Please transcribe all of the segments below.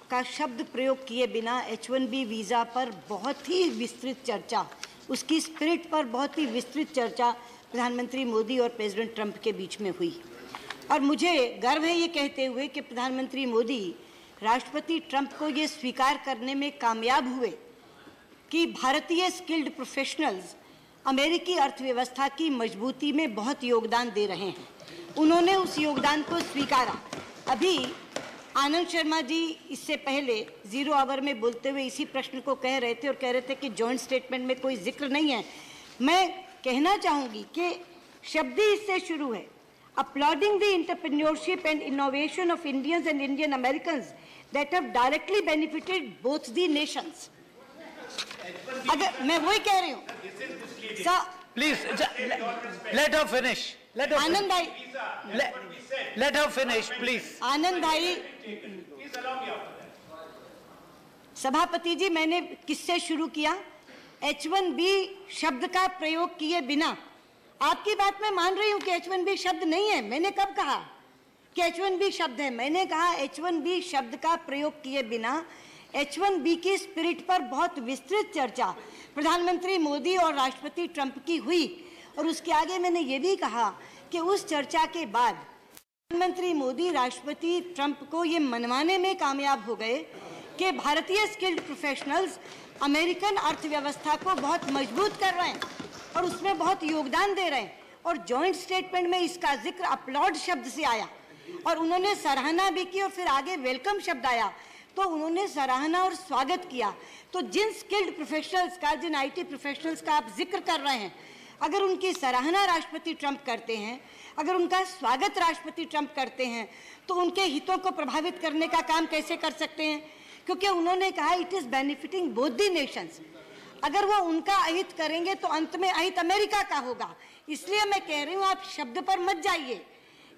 का शब्द प्रयोग किए बिना H1B वीज़ा पर बहुत ही विस्तृत चर्चा, उसकी स्पिरिट पर बहुत ही विस्तृत चर्चा प्रधानमंत्री मोदी और प्रेसिडेंट ट्रंप के बीच में हुई। और मुझे गर्व है ये कहते हुए कि प्रधानमंत्री मोदी राष्ट्रपति ट्रंप को ये स्वीकार करने में कामयाब हुए कि भारतीय स्किल्ड प्रोफेशनल्स अमेरिकी अर्थव्यवस्था की मजबूती में बहुत योगदान दे रहे हैं। उन्होंने उस योगदान को स्वीकारा। अभी आनंद शर्मा जी इससे पहले जीरो आवर में बोलते हुए इसी प्रश्न को कह रहे थे और कह रहे थे कि जॉइंट स्टेटमेंट में कोई जिक्र नहीं है। मैं कहना चाहूँगी कि शब्द ही इससे शुरू है, uploading the entrepreneurship and innovation of Indians and Indian Americans that have directly benefited both the Nations. अगर मैं वही कह रही हूँ प्लीज लेट हर फिनिश। आनंद भाई let her finish please। आनंद भाई, सभापति जी, मैंने किससे शुरू किया? H1B शब्द का प्रयोग किए बिना। आपकी बात मैं मान रही हूं कि H1B शब्द नहीं है। मैंने कब कहा कि H1B शब्द है? मैंने कहा H1B शब्द का प्रयोग किए बिना H1B की स्पिरिट पर बहुत विस्तृत चर्चा प्रधानमंत्री मोदी और राष्ट्रपति ट्रंप की हुई। और उसके आगे मैंने ये भी कहा कि उस चर्चा के बाद प्रधानमंत्री मोदी राष्ट्रपति ट्रंप को ये मनवाने में कामयाब हो गए कि भारतीय स्किल्ड प्रोफेशनल्स अमेरिकन अर्थव्यवस्था को बहुत मजबूत कर रहे हैं और उसमें बहुत योगदान दे रहे हैं। और जॉइंट स्टेटमेंट में इसका जिक्र अपलॉड शब्द से आया और उन्होंने सराहना भी की और फिर आगे वेलकम शब्द आया तो उन्होंने सराहना और स्वागत किया। तो जिन स्किल्ड प्रोफेशनल्स का, जिन IT प्रोफेशनल्स का आप जिक्र कर रहे हैं, अगर उनकी सराहना राष्ट्रपति ट्रंप करते हैं, अगर उनका स्वागत राष्ट्रपति ट्रंप करते हैं, तो उनके हितों को प्रभावित करने का काम कैसे कर सकते हैं? क्योंकि उन्होंने कहा it is benefiting both the Nations. अगर वो उनका अहित करेंगे तो अंत में अहित अमेरिका का होगा। इसलिए मैं कह रही हूँ आप शब्द पर मत जाइए।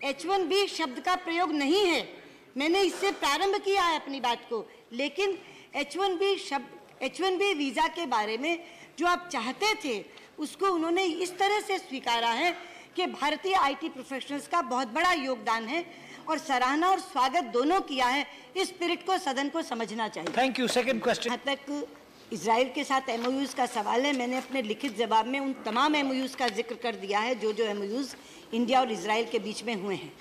H1B शब्द का प्रयोग नहीं है। मैंने इससे प्रारंभ किया है अपनी बात को। लेकिन H1B वीजा के बारे में जो आप चाहते थे उसको उन्होंने इस तरह से स्वीकारा है कि भारतीय IT प्रोफेशनल्स का बहुत बड़ा योगदान है और सराहना और स्वागत दोनों किया है। इस स्पिरिट को सदन को समझना चाहिए। Thank you. Second question. जहाँ तक इजराइल के साथ MOUs का सवाल है, मैंने अपने लिखित जवाब में उन तमाम MOUs का जिक्र कर दिया है जो MOUs इंडिया और इजराइल के बीच में हुए हैं।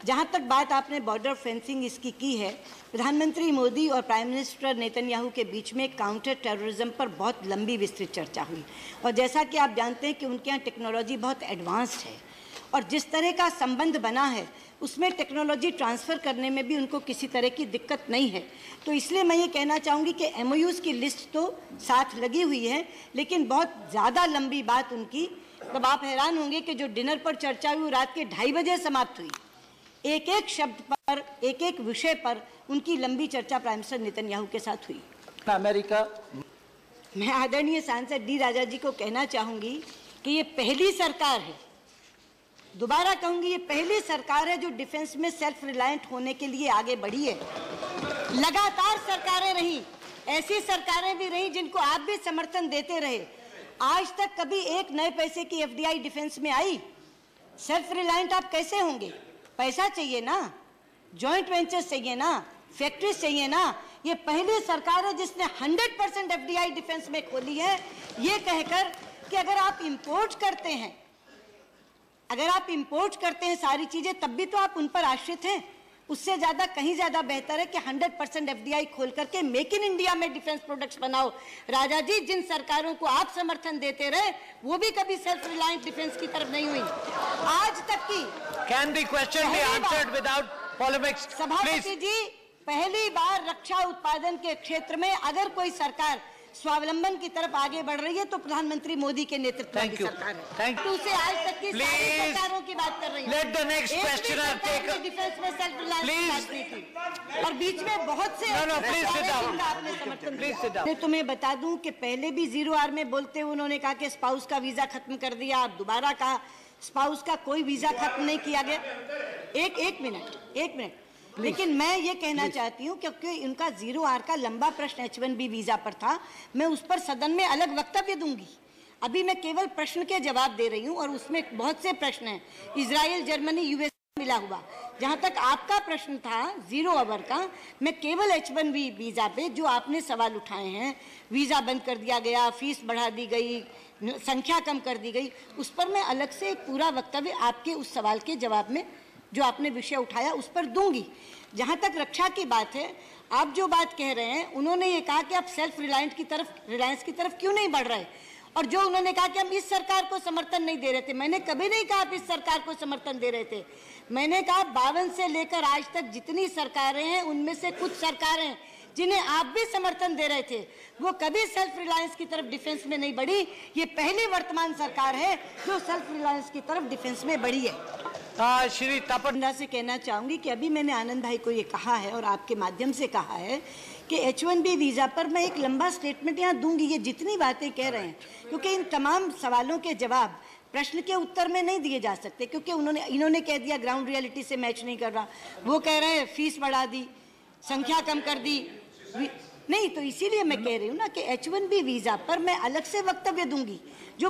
जहाँ तक बात आपने बॉर्डर फेंसिंग इसकी की है, प्रधानमंत्री मोदी और प्राइम मिनिस्टर नेतन्याहू के बीच में काउंटर टेररिज्म पर बहुत लंबी विस्तृत चर्चा हुई। और जैसा कि आप जानते हैं कि उनके यहाँ टेक्नोलॉजी बहुत एडवांस्ड है और जिस तरह का संबंध बना है उसमें टेक्नोलॉजी ट्रांसफ़र करने में भी उनको किसी तरह की दिक्कत नहीं है। तो इसलिए मैं ये कहना चाहूँगी कि MOUs की लिस्ट तो साथ लगी हुई है, लेकिन बहुत ज़्यादा लंबी बात उनकी, तब आप हैरान होंगे कि जो डिनर पर चर्चा हुई रात के 2:30 बजे समाप्त हुई। एक एक शब्द पर, एक एक विषय पर उनकी लंबी चर्चा प्राइम मिनिस्टर नेतन्याहू के साथ हुई। अमेरिका। मैं आदरणीय सांसद डी राजा जी को कहना चाहूँगी कि ये पहली सरकार है, दोबारा कहूँगी, ये पहली सरकार है जो डिफेंस में सेल्फ रिलायंट होने के लिए आगे बढ़ी है। लगातार सरकारें रहीं, ऐसी सरकारें भी रहीं जिनको आप भी समर्थन देते रहे। आज तक कभी एक नए पैसे की FDI डिफेंस में आई? सेल्फ रिलायंट आप कैसे होंगे? पैसा चाहिए ना, जॉइंट वेंचर्स चाहिए ना, फैक्ट्रीज चाहिए ना। ये पहली सरकार है जिसने 100% FDI डिफेंस में खोली है, ये कहकर कि अगर आप इंपोर्ट करते हैं, सारी चीजें, तब भी तो आप उन पर आश्रित हैं। उससे ज़्यादा, कहीं ज़्यादा बेहतर है कि 100% FDI खोल करके मेक इन इंडिया में डिफेंस प्रोडक्ट्स बनाओ। राजा जी, जिन सरकारों को आप समर्थन देते रहे वो भी कभी सेल्फ रिलायंट डिफेंस की तरफ नहीं हुई आज तक की। Can the question be answered without polemics? सभापति जी, पहली बार रक्षा उत्पादन के क्षेत्र में अगर कोई सरकार स्वावलंबन की तरफ आगे बढ़ रही है तो प्रधानमंत्री मोदी के नेतृत्व में सरकार है। Thank you. से आज तक की सारी सरकारों की बात कर रही है। Let the next questioner take defence में सेल्फ रिलायंस और बीच में बहुत से प्लीज सिट डाउन। आपने समर्थन प्लीज सिट डाउन। तो मैं बता दूं कि पहले भी जीरो आवर में बोलते हुए उन्होंने कहा कि स्पाउस का वीजा खत्म कर दिया। अब दोबारा कहा स्पाउस का कोई वीजा खत्म नहीं किया गया। एक मिनट लेकिन मैं ये कहना चाहती हूँ क्योंकि इनका जीरो आवर का लंबा प्रश्न H1B वीजा पर था, मैं उस पर सदन में अलग वक्तव्य दूंगी। अभी मैं केवल प्रश्न के जवाब दे रही हूँ और उसमें बहुत से प्रश्न हैं। इजराइल, जर्मनी, US मिला हुआ, जहां तक आपका प्रश्न था 0 आवर का, मैं केवल H1B वीजा पे जो आपने सवाल उठाए हैं, वीजा बंद कर दिया गया, फीस बढ़ा दी गई, संख्या कम कर दी गई, उस पर मैं अलग से एक पूरा वक्तव्य आपके उस सवाल के जवाब में जो आपने विषय उठाया उस पर दूंगी। जहां तक रक्षा की बात है, आप जो बात कह रहे हैं, उन्होंने ये कहा कि आप सेल्फ रिलायंस की तरफ क्यों नहीं बढ़ रहे, और जो उन्होंने कहा कि हम इस सरकार को समर्थन नहीं दे रहे थे, मैंने कभी नहीं कहा आप इस सरकार को समर्थन दे रहे थे। मैंने कहा 52 से लेकर आज तक जितनी सरकारें हैं उनमें से कुछ सरकारें जिन्हें आप भी समर्थन दे रहे थे वो कभी सेल्फ रिलायंस की तरफ डिफेंस में नहीं बढ़ी। ये पहली वर्तमान सरकार है जो सेल्फ रिलायंस की तरफ डिफेंस में बढ़ी है। श्री तापन से कहना चाहूंगी कि अभी मैंने आनंद भाई को ये कहा है और आपके माध्यम से कहा है कि H1B वीजा पर मैं एक लंबा स्टेटमेंट यहाँ दूंगी। ये जितनी बातें कह रहे हैं, क्योंकि इन तमाम सवालों के जवाब प्रश्न के उत्तर में नहीं दिए जा सकते, क्योंकि इन्होंने कह दिया ग्राउंड रियलिटी से मैच नहीं कर रहा, वो कह रहे हैं फीस बढ़ा दी, संख्या कम कर दी, नहीं, तो इसीलिए मैं कह रही हूँ ना कि H1B वीजा पर मैं अलग से वक्तव्य दूंगी जो